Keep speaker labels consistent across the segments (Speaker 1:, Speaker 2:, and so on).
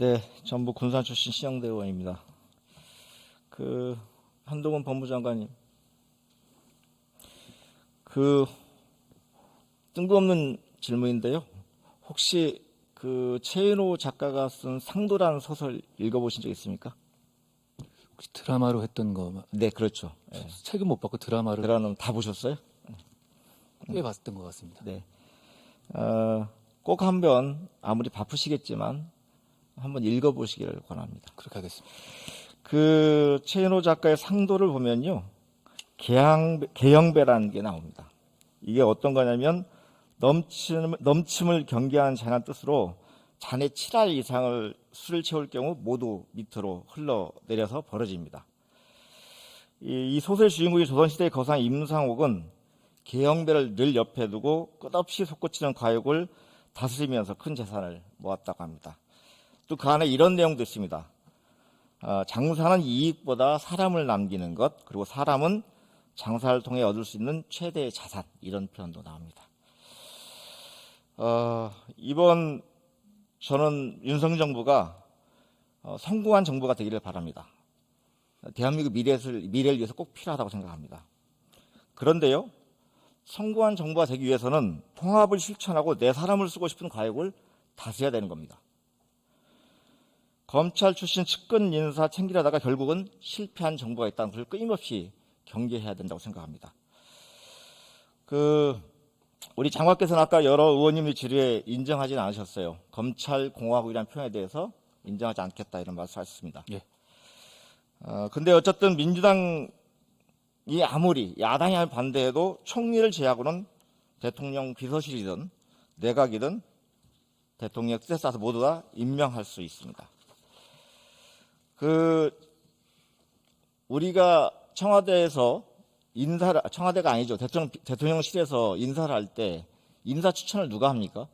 Speaker 1: 네, 전북 군산 출신 신영대 의원입니다. 한동훈 법무장관님, 뜬금없는 질문인데요. 혹시 최인호 작가가 쓴 상도라는 소설 읽어보신 적 있습니까?
Speaker 2: 혹시 드라마로 했던 거?
Speaker 1: 네, 그렇죠. 네.
Speaker 2: 책은 못 봤고 드라마를
Speaker 1: 드라마는 다 보셨어요?
Speaker 2: 꽤 봤던 것 같습니다.
Speaker 1: 네. 꼭 한번 아무리 바쁘시겠지만 한번 읽어보시기를 권합니다.
Speaker 2: 그렇게 하겠습니다.
Speaker 1: 최인호 작가의 상도를 보면요, 개영배라는 게 나옵니다. 이게 어떤 거냐면 넘침을 경계하는 잔한 뜻으로 잔에 7알 이상을 술을 채울 경우 모두 밑으로 흘러내려서 벌어집니다. 이 소설 주인공이 조선시대의 거상 임상옥은 개영배를 늘 옆에 두고 끝없이 솟구치는 과욕을 다스리면서 큰 재산을 모았다고 합니다. 또 그 안에 이런 내용도 있습니다. 장사는 이익보다 사람을 남기는 것, 그리고 사람은 장사를 통해 얻을 수 있는 최대의 자산, 이런 표현도 나옵니다. 이번 저는 윤석열 정부가 성공한 정부가 되기를 바랍니다. 대한민국 미래를 위해서 꼭 필요하다고 생각합니다. 그런데요, 성공한 정부가 되기 위해서는 통합을 실천하고 내 사람을 쓰고 싶은 과욕을 다스려야 되는 겁니다. 검찰 출신 측근 인사 챙기려다가 결국은 실패한 정부가 있다는 것을 끊임없이 경계해야 된다고 생각합니다. 우리 장관께서는 아까 여러 의원님의 질의에 인정하지는 않으셨어요. 검찰 공화국이라는 표현에 대해서 인정하지 않겠다 이런 말씀하셨습니다.
Speaker 2: 예.
Speaker 1: 근데 어쨌든 민주당이 아무리 야당이 반대해도 총리를 제하고는 대통령 비서실이든 내각이든 대통령 뜻에 따라서 모두 다 임명할 수 있습니다. 우리가 청와대에서 청와대가 아니죠. 대통령실에서 인사를 할 때 인사 추천을 누가 합니까?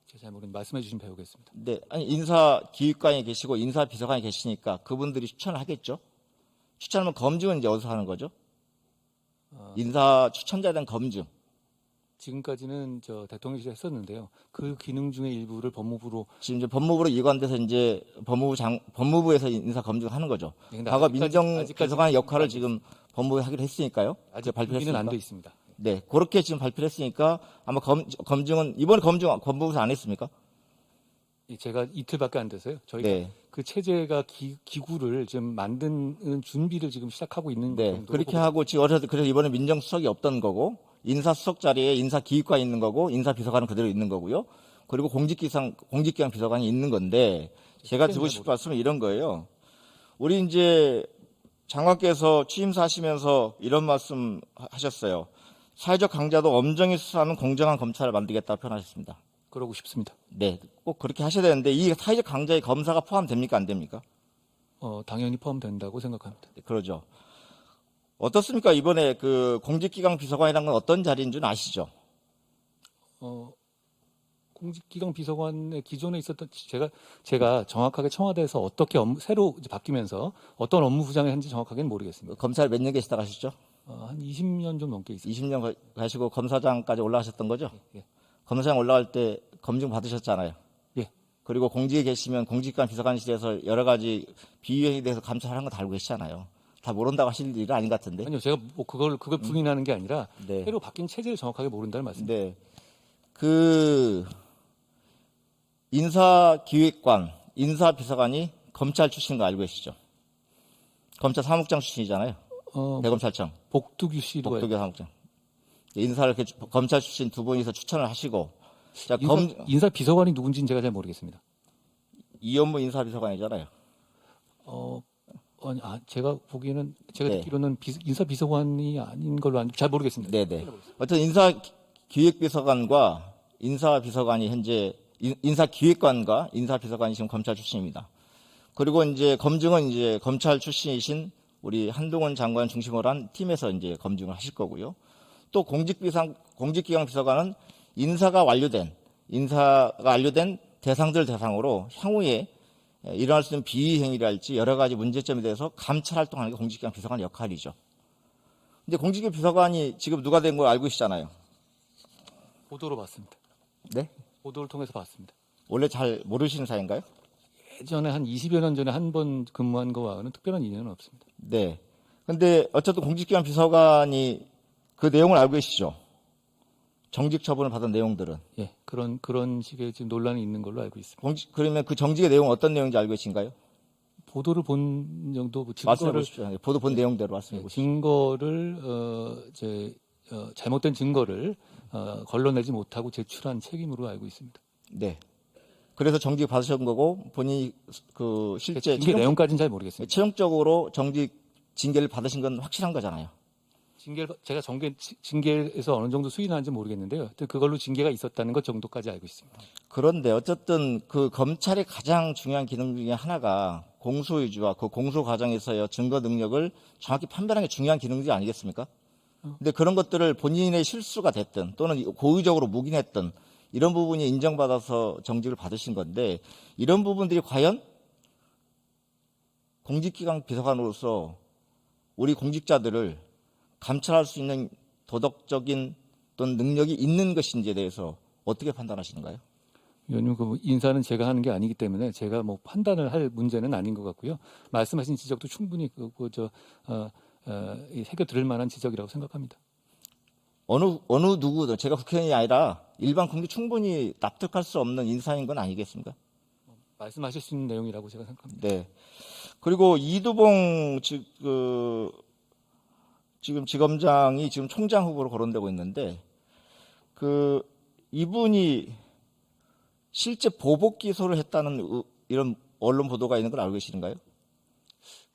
Speaker 2: 제가 잘 모르는데 말씀해 주시면 배우겠습니다.
Speaker 1: 네, 아니 인사기획관이 계시고 인사비서관이 계시니까 그분들이 추천을 하겠죠. 추천하면 검증은 이제 어디서 하는 거죠? 인사 추천자에 대한 검증.
Speaker 2: 지금까지는 대통령실에 했었는데요. 그 기능 중에 일부를 법무부로
Speaker 1: 지금 이제 법무부로 이관돼서 이제 법무부에서 인사 검증을 하는 거죠.
Speaker 2: 네,
Speaker 1: 과거 민정비서관의 역할을
Speaker 2: 안
Speaker 1: 지금 법무부에 하기로 했으니까요.
Speaker 2: 아직
Speaker 1: 발표했으니까.
Speaker 2: 안 돼 있습니다.
Speaker 1: 네, 그렇게 지금 발표를 했으니까 아마 검증은 이번에 법무부에서 안 했습니까?
Speaker 2: 제가 이틀밖에 안 돼서요. 저희가
Speaker 1: 네.
Speaker 2: 그 체제가 기구를 지금 만드는 준비를 지금 시작하고 있는
Speaker 1: 네,
Speaker 2: 정도로
Speaker 1: 그렇게 하고 지금 그래서 이번에 민정수석이 없던 거고 인사수석 자리에 인사기획관이 있는 거고 인사비서관은 그대로 있는 거고요. 그리고 공직기강 비서관이 있는 건데 제가 드리고 싶은 말씀은 이런 거예요. 우리 이제 장관께서 취임사하시면서 이런 말씀 하셨어요. 사회적 강자도 엄정히 수사하는 공정한 검찰을 만들겠다 표현하셨습니다.
Speaker 2: 그러고 싶습니다.
Speaker 1: 네, 꼭 그렇게 하셔야 되는데 이 사회적 강자의 검사가 포함됩니까 안 됩니까?
Speaker 2: 당연히 포함된다고 생각합니다.
Speaker 1: 네, 그러죠. 어떻습니까? 이번에 공직기강 비서관이라는 건 어떤 자리인 줄 아시죠?
Speaker 2: 공직기강 비서관의 기존에 있었던 제가 정확하게 청와대에서 어떻게 새로 이제 바뀌면서 어떤 업무 부장을 했는지 정확하게는 모르겠습니다.
Speaker 1: 검찰 몇 년 계시다 가셨죠?
Speaker 2: 한 20년 좀 넘게 있습니다.
Speaker 1: 20년 가시고 검사장까지 올라가셨던 거죠?
Speaker 2: 예.
Speaker 1: 검사장 올라갈 때 검증 받으셨잖아요.
Speaker 2: 예.
Speaker 1: 그리고 공직에 계시면 공직기관 비서관실에서 여러 가지 비위행에 대해서 감찰하는 거 다 알고 계시잖아요. 다 모른다고 하실 일은 아닌 것 같은데.
Speaker 2: 아니요, 제가 뭐 그걸 부인하는 게 아니라
Speaker 1: 네.
Speaker 2: 새로 바뀐 체제를 정확하게 모른다는 말씀입니다.
Speaker 1: 네. 인사기획관, 인사비서관이 검찰 출신인 거 알고 계시죠? 검찰 사무국장 출신이잖아요. 대검찰청.
Speaker 2: 복두규 씨로
Speaker 1: 복두교 사무국장. 인사를 검찰 출신 두 분이서 추천을 하시고. 자,
Speaker 2: 인사 비서관이 누군지는 제가 잘 모르겠습니다.
Speaker 1: 이현무 인사비서관이잖아요.
Speaker 2: 제가 보기에는 제가
Speaker 1: 네.
Speaker 2: 듣기로는 인사 비서관이 아닌 걸로 잘 모르겠습니다.
Speaker 1: 네네. 어쨌든 인사기획비서관과 인사비서관이 현재 인사기획관과 인사비서관이 지금 검찰 출신입니다. 그리고 이제 검증은 이제 검찰 출신이신 우리 한동훈 장관 중심으로 한 팀에서 이제 검증을 하실 거고요. 또 공직기강 비서관은 인사가 완료된 대상들 대상으로 향후에 일어날 수 있는 비위 행위랄지 여러 가지 문제점에 대해서 감찰 활동하는 게 공직기강 비서관의 역할이죠. 근데 공직기강 비서관이 지금 누가 된 걸 알고 계시잖아요.
Speaker 2: 보도로 봤습니다.
Speaker 1: 네?
Speaker 2: 보도를 통해서 봤습니다.
Speaker 1: 원래 잘 모르시는 사이인가요?
Speaker 2: 예전에 한 20여 년 전에 한 번 근무한 거와는 특별한 인연은 없습니다.
Speaker 1: 네. 근데 어쨌든 공직기관 비서관이 그 내용을 알고 계시죠? 정직 처분을 받은 내용들은.
Speaker 2: 예, 그런 식의 지금 논란이 있는 걸로 알고 있습니다.
Speaker 1: 그러면 그 정직의 내용은 어떤 내용인지 알고 계신가요?
Speaker 2: 보도를 본 정도 뭐
Speaker 1: 말씀해
Speaker 2: 증거를
Speaker 1: 보십시오. 보도 본 내용대로 말씀해 보십시오.
Speaker 2: 증거를 잘못된 증거를 걸러내지 못하고 제출한 책임으로 알고 있습니다.
Speaker 1: 네. 그래서 정직 받으신 거고 본인이 그 실제
Speaker 2: 징계 내용까지는 잘 모르겠습니다.
Speaker 1: 최종적으로 정직 징계를 받으신 건 확실한 거잖아요.
Speaker 2: 제가 징계에서 어느 정도 수위 나는지 모르겠는데요. 하여튼 그걸로 징계가 있었다는 것 정도까지 알고 있습니다.
Speaker 1: 그런데 어쨌든 그 검찰의 가장 중요한 기능 중에 하나가 공소유지와 그 공소 과정에서의 증거 능력을 정확히 판별하는 게 중요한 기능이 아니겠습니까? 근데 그런 것들을 본인의 실수가 됐든 또는 고의적으로 묵인했든 이런 부분이 인정받아서 정직을 받으신 건데 이런 부분들이 과연 공직기강 비서관으로서 우리 공직자들을 감찰할 수 있는 도덕적인 또는 능력이 있는 것인지에 대해서 어떻게 판단하시는가요?
Speaker 2: 의원님, 그 인사는 제가 하는 게 아니기 때문에 제가 뭐 판단을 할 문제는 아닌 것 같고요. 말씀하신 지적도 충분히 새겨 들을 만한 지적이라고 생각합니다.
Speaker 1: 어느 누구든 제가 국회의원이 아니라 일반 국민 충분히 납득할 수 없는 인사인 건 아니겠습니까?
Speaker 2: 말씀하실 수 있는 내용이라고 제가 생각합니다.
Speaker 1: 네. 그리고 이두봉 지금 지검장이 지금 총장 후보로 거론되고 있는데 그 이분이 실제 보복 기소를 했다는 이런 언론 보도가 있는 걸 알고 계시는가요?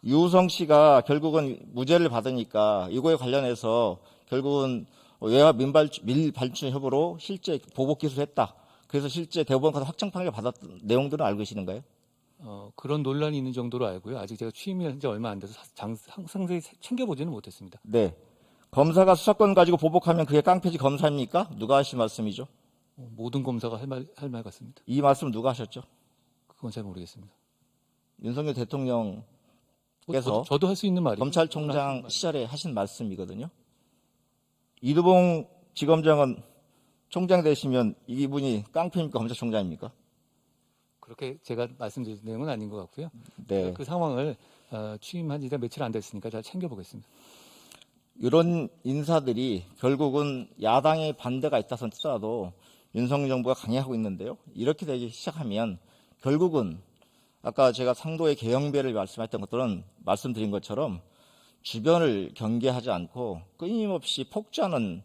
Speaker 1: 유우성 씨가 결국은 무죄를 받으니까 이거에 관련해서 결국은 외화 밀발출 협의로 실제 보복 기소를 했다. 그래서 실제 대법원까지 확정 판결을 받았던 내용들은 알고 계시는가요?
Speaker 2: 그런 논란이 있는 정도로 알고요. 아직 제가 취임한 지 얼마 안 돼서 상세히 챙겨보지는 못했습니다.
Speaker 1: 네. 검사가 수사권 가지고 보복하면 그게 깡패지 검사입니까? 누가 하신 말씀이죠?
Speaker 2: 모든 검사가 할 말 같습니다.
Speaker 1: 이 말씀 누가 하셨죠?
Speaker 2: 그건 잘 모르겠습니다.
Speaker 1: 윤석열 대통령께서
Speaker 2: 저도 할 수 있는 말이
Speaker 1: 검찰총장 시절에 하신 말씀이거든요. 이두봉 지검장은 총장 되시면 이분이 깡패입니까? 검찰총장입니까?
Speaker 2: 그렇게 제가 말씀드린 내용은 아닌 것 같고요.
Speaker 1: 네.
Speaker 2: 그 상황을 취임한 지가 며칠 안 됐으니까 잘 챙겨보겠습니다.
Speaker 1: 이런 인사들이 결국은 야당의 반대가 있다 하더라도 윤석열 정부가 강행하고 있는데요. 이렇게 되기 시작하면 결국은 아까 제가 상도의 개형배를 말씀했던 것들은 말씀드린 것처럼 주변을 경계하지 않고 끊임없이 폭주하는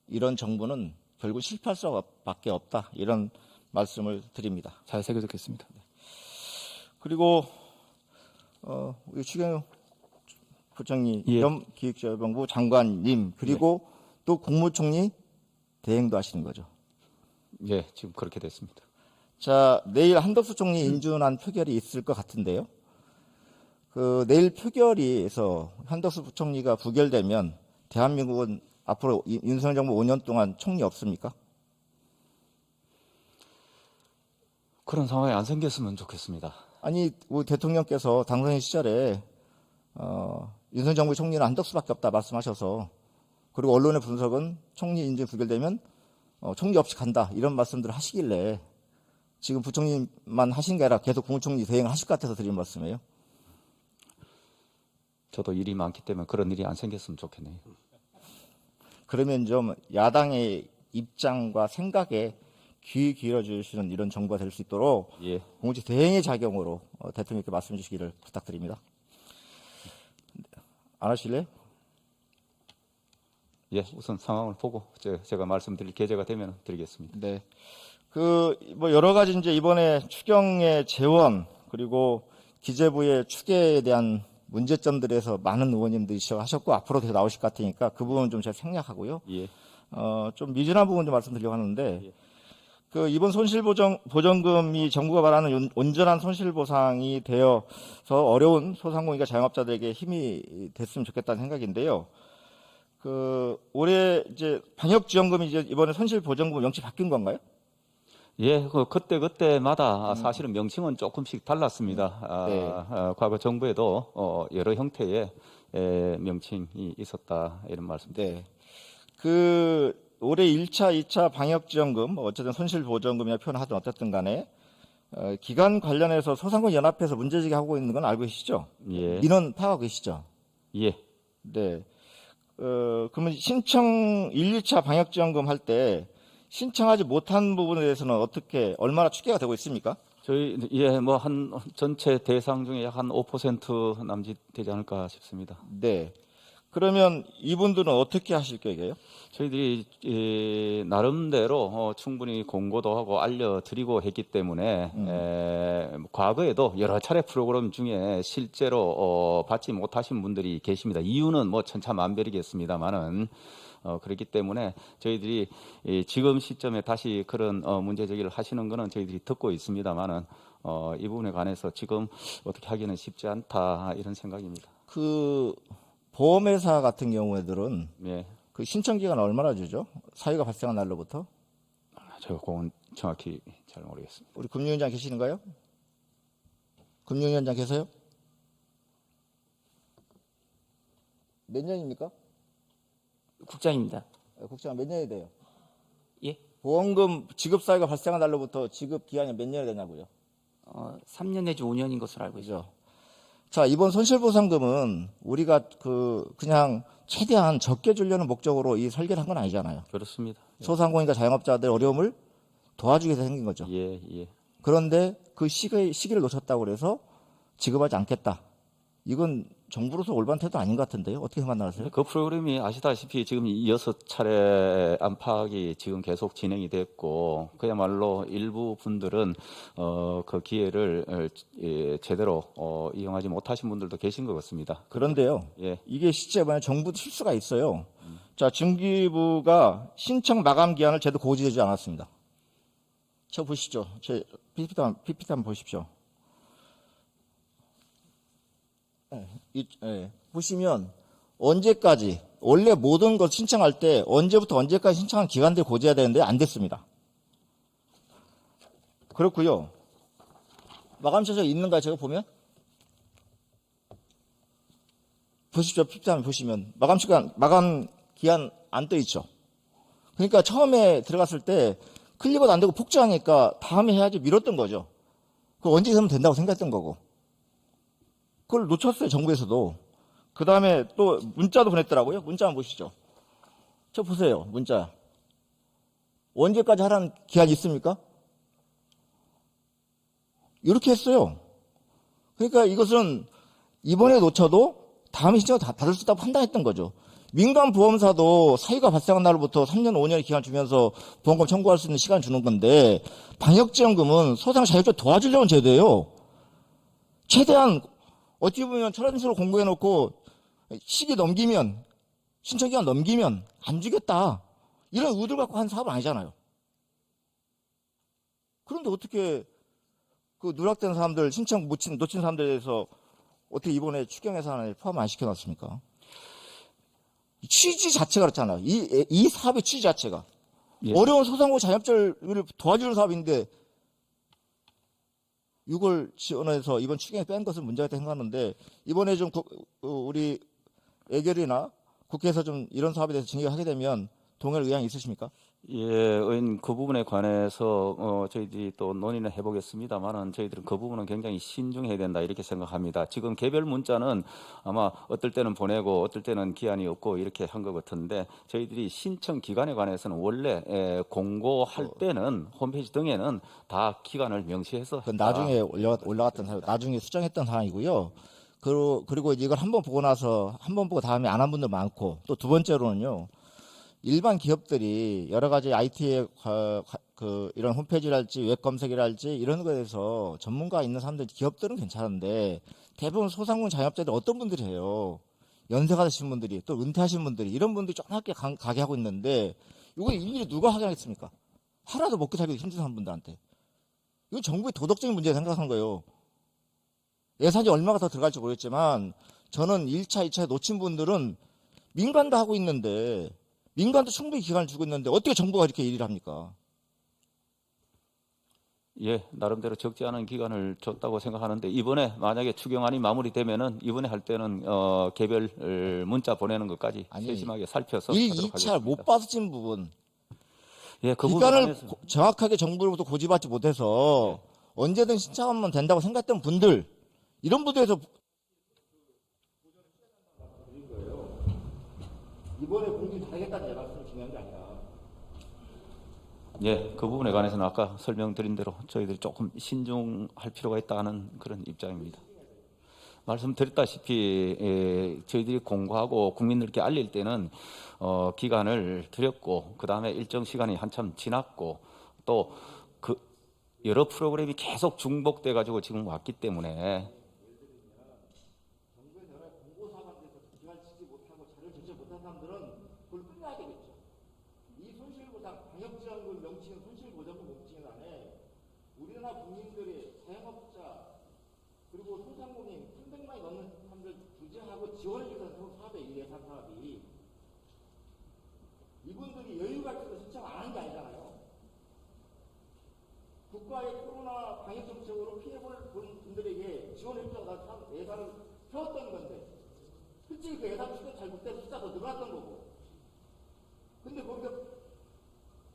Speaker 1: 이런 정부는 결국 실패할 수밖에 없다. 이런 말씀을 드립니다.
Speaker 2: 잘 새겨듣겠습니다.
Speaker 1: 그리고 우리 추경호 부총리,
Speaker 2: 예.
Speaker 1: 기획재정부 장관님 그리고 또 국무총리 대행도 하시는 거죠.
Speaker 3: 예, 지금 그렇게 됐습니다.
Speaker 1: 자, 내일 한덕수 총리 인준안 표결이 있을 것 같은데요. 그 내일 표결에서 한덕수 부총리가 부결되면 대한민국은 앞으로 윤석열 정부 5년 동안 총리 없습니까?
Speaker 3: 그런 상황이 안 생겼으면 좋겠습니다.
Speaker 1: 아니, 우리 대통령께서 당선인 시절에 윤석열 정부 총리는 한덕수밖에 없다 말씀하셔서 그리고 언론의 분석은 총리 인준 부결되면 총리 없이 간다 이런 말씀들을 하시길래 지금 부총리만 하신 게 아니라 계속 국무총리 대행을 하실 것 같아서 드린 말씀이에요.
Speaker 3: 저도 일이 많기 때문에 그런 일이 안 생겼으면 좋겠네요.
Speaker 1: 그러면 좀 야당의 입장과 생각에 귀 기울여 주시는 이런 정부가 될 수 있도록
Speaker 3: 예,
Speaker 1: 공직 대행의 자격으로 대통령께 말씀해 주시기를 부탁드립니다. 안 하실래요?
Speaker 3: 예, 우선 상황을 보고 제가 말씀드릴 계제가 되면 드리겠습니다.
Speaker 1: 네. 뭐 여러 가지 이제 이번에 추경의 재원 그리고 기재부의 추계에 대한 문제점들에서 많은 의원님들이 지적하셨고 앞으로 계속 나오실 것 같으니까 그 부분 좀 제가 생략하고요.
Speaker 3: 예,
Speaker 1: 좀 미진한 부분 좀 말씀드리려고 하는데 그 이번 보전금이 정부가 말하는 온전한 손실보상이 되어서 어려운 소상공인과 자영업자들에게 힘이 됐으면 좋겠다는 생각인데요. 올해 이제 방역지원금이 이제 이번에 손실보전금 명칭 바뀐 건가요?
Speaker 3: 예, 그때마다 사실은 명칭은 조금씩 달랐습니다.
Speaker 1: 네.
Speaker 3: 과거 정부에도 여러 형태의 명칭이 있었다 이런 말씀.
Speaker 1: 네. 올해 1차, 2차 방역지원금, 뭐 어쨌든 손실보전금이라 표현하든 어쨌든 간에 기간 관련해서 소상공인 연합회에서 문제제기하고 있는 건 알고 계시죠?
Speaker 3: 예.
Speaker 1: 민원 파악하고 계시죠?
Speaker 3: 예.
Speaker 1: 네. 그러면 신청 1, 2차 방역지원금 할 때 신청하지 못한 부분에 대해서는 어떻게 얼마나 추계가 되고 있습니까?
Speaker 3: 저희 뭐 한 전체 대상 중에 약 한 5% 남짓 되지 않을까 싶습니다.
Speaker 1: 네. 그러면 이분들은 어떻게 하실 계획이에요?
Speaker 3: 저희들이 나름대로 충분히 공고도 하고 알려드리고 했기 때문에 과거에도 여러 차례 프로그램 중에 실제로 받지 못하신 분들이 계십니다. 이유는 뭐 천차만별이겠습니다만은 그렇기 때문에 저희들이 지금 시점에 다시 그런 문제 제기를 하시는 거는 저희들이 듣고 있습니다만은 이 부분에 관해서 지금 어떻게 하기는 쉽지 않다 이런 생각입니다.
Speaker 1: 그 보험회사 같은 경우에들은
Speaker 3: 예,
Speaker 1: 그 신청 기간 얼마나 주죠? 사유가 발생한 날로부터?
Speaker 3: 제가 그건 정확히 잘 모르겠습니다.
Speaker 1: 우리 금융위원장 계시는가요? 금융위원장 계세요? 몇 년입니까?
Speaker 4: 국장입니다.
Speaker 1: 국장 몇 년이 돼요?
Speaker 4: 예?
Speaker 1: 보험금 지급 사유가 발생한 날로부터 지급 기한이 몇 년이 되냐고요?
Speaker 4: 3년 내지 5년인 것으로 알고 있습니다.
Speaker 1: 그죠? 자, 이번 손실보상금은 우리가 그냥 최대한 적게 주려는 목적으로 이 설계를 한 건 아니잖아요.
Speaker 3: 그렇습니다.
Speaker 1: 소상공인과 자영업자들 어려움을 도와주기 위해서 생긴 거죠.
Speaker 3: 예, 예.
Speaker 1: 그런데 그 시기를 놓쳤다고 그래서 지급하지 않겠다. 이건 정부로서 올바른 태도 아닌 것 같은데요. 어떻게 생각하세요?
Speaker 3: 그 프로그램이 아시다시피 지금 6차례 안팎이 지금 계속 진행이 됐고 그야말로 일부 분들은 그 기회를 제대로 이용하지 못하신 분들도 계신 것 같습니다.
Speaker 1: 그런데요.
Speaker 3: 예.
Speaker 1: 이게 실제 뭐냐 정부도 실수가 있어요. 자, 중기부가 신청 마감 기한을 제대로 고지하지 않았습니다. 저 보시죠. 제 PPT 한번 보십시오. 보시면 언제까지 원래 모든 것 신청할 때 언제부터 언제까지 신청한 기간들 고지해야 되는데 안 됐습니다. 그렇고요. 마감처가 있는가 제가 보면 보십시오. PPT 한번 보시면 마감 기한 안 떠 있죠. 그러니까 처음에 들어갔을 때 클릭도 안 되고 폭주하니까 다음에 해야지 미뤘던 거죠. 그 언제 하면 된다고 생각했던 거고. 그걸 놓쳤어요, 정부에서도. 그 다음에 또 문자도 보냈더라고요. 문자 한번 보시죠. 저 보세요, 문자. 언제까지 하라는 기한이 있습니까? 이렇게 했어요. 그러니까 이것은 이번에 놓쳐도 다음에 신청을 다 받을 수 있다고 판단했던 거죠. 민간 보험사도 사유가 발생한 날로부터 3년, 5년의 기간 주면서 보험금 청구할 수 있는 시간 주는 건데 방역지원금은 소상 자영업자 도와주려는 제도예요. 최대한 어찌 보면 철학적으로 공고해놓고 시기 넘기면 신청기간 넘기면 안 주겠다 이런 의도를 갖고 한 사업은 아니잖아요. 그런데 어떻게 그 누락된 사람들 신청 놓친 사람들에 대해서 어떻게 이번에 추경 예산에 포함 안 시켜놨습니까? 취지 자체가 그렇잖아요. 이 사업의 취지 자체가
Speaker 3: 예.
Speaker 1: 어려운 소상공인 자영업자를 도와주는 사업인데 이걸 지원해서 이번 추경에 뺀 것은 문제가 있다고 생각하는데 이번에 좀 우리 애결이나 국회에서 좀 이런 사업에 대해서 진행하게 되면 동의할 의향이 있으십니까?
Speaker 3: 예, 의원님 그 부분에 관해서 저희들이 또 논의는 해보겠습니다만은 저희들은 그 부분은 굉장히 신중해야 된다 이렇게 생각합니다. 지금 개별 문자는 아마 어떨 때는 보내고 어떨 때는 기한이 없고 이렇게 한 것 같은데 저희들이 신청 기간에 관해서는 원래 공고할 때는 홈페이지 등에는 다 기간을 명시해서
Speaker 1: 그 나중에 올라갔던 사유, 나중에 수정했던 사항이고요. 그리고 이걸 한번 보고 나서 한 번 보고 다음에 안 한 분들 많고 또 두 번째로는요. 일반 기업들이 여러 가지 IT의 이런 홈페이지랄지 웹 검색이랄지 이런 거에 대해서 전문가 있는 사람들 기업들은 괜찮은데 대부분 소상공인 자영업자들 어떤 분들이 해요. 연세가 드신 분들이 또 은퇴하신 분들이 이런 분들이 조그맣게 가게 하고 있는데 이거 일일이 누가 하게 하겠습니까? 하나도 먹고 살기도 힘든 사람분들한테. 이건 정부의 도덕적인 문제를 생각한 거예요. 예산이 얼마가 더 들어갈지 모르겠지만 저는 1차, 2차에 놓친 분들은 민간도 하고 있는데 민간도 충분히 기간을 주고 있는데 어떻게 정부가 이렇게 일을 합니까?
Speaker 3: 예, 나름대로 적지 않은 기간을 줬다고 생각하는데 이번에 만약에 추경안이 마무리되면은 이번에 할 때는 개별 문자 보내는 것까지
Speaker 1: 아니,
Speaker 3: 세심하게 살펴서
Speaker 1: 1,
Speaker 3: 하도록
Speaker 1: 2차
Speaker 3: 하겠습니다.
Speaker 1: 못 받으신 부분
Speaker 3: 예, 그 부분에
Speaker 1: 기간을
Speaker 3: 관해서
Speaker 1: 정확하게 정부로부터 고지받지 못해서 언제든 신청하면 된다고 생각했던 분들, 이런 분들에서 이번에 공지 다 하겠다는 말씀이 중요한 게 아니라.
Speaker 3: 예, 그 부분에 관해서는 아까 설명드린 대로 저희들이 조금 신중할 필요가 있다는 그런 입장입니다. 말씀드렸다시피 저희들이 공고하고 국민들께 알릴 때는 기간을 드렸고 그 다음에 일정 시간이 한참 지났고 또 그 여러 프로그램이 계속 중복돼 가지고 지금 왔기 때문에
Speaker 1: 정부의 여러 공고사관에서 기간 치지 못하고 자료를 제출 못한 사람들은 그걸 끝내야 되겠죠. 이 손실보상, 방역지원금 명칭은 손실보전금 명칭은 안에 우리나라 국민들의 자영업자 그리고 소상공인 300만이 넘는 사람들 규제하고 지원을 위해서 사업에 예산 사업이 이분들이 여유가 있어서 신청 안 하는 게 아니잖아요. 국가의 코로나 방역 정책으로 피해볼 분들에게 지원을 해주자고 예산을 세웠던 건데 솔직히 그 예산 추가 잘못돼서 숫자 더 늘어났던 거고 근데 거기서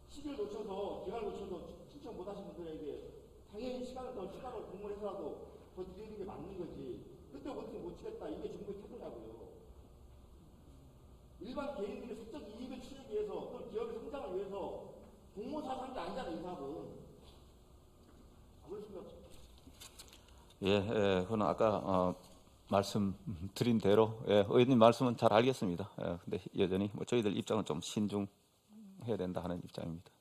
Speaker 1: 시기를 놓쳐서 기간을 놓쳐서 신청 못하신 분들에게 당연히 시간을 더 추가로 공모해서라도 더 드리는 게 맞는 거지. 그때 어떻게 못 치겠다. 이게 정부의 태도냐고요. 일반 개인들이 사적 이익을 추리기 위해서 또 기업의 성장을 위해서 공모사서 한게 아니잖아요. 이 사업은. 그렇습니까?
Speaker 3: 그건 아까 말씀드린 대로 의원님 말씀은 잘 알겠습니다. 근데 여전히 뭐 저희들 입장은 좀 신중해야 된다 하는 입장입니다.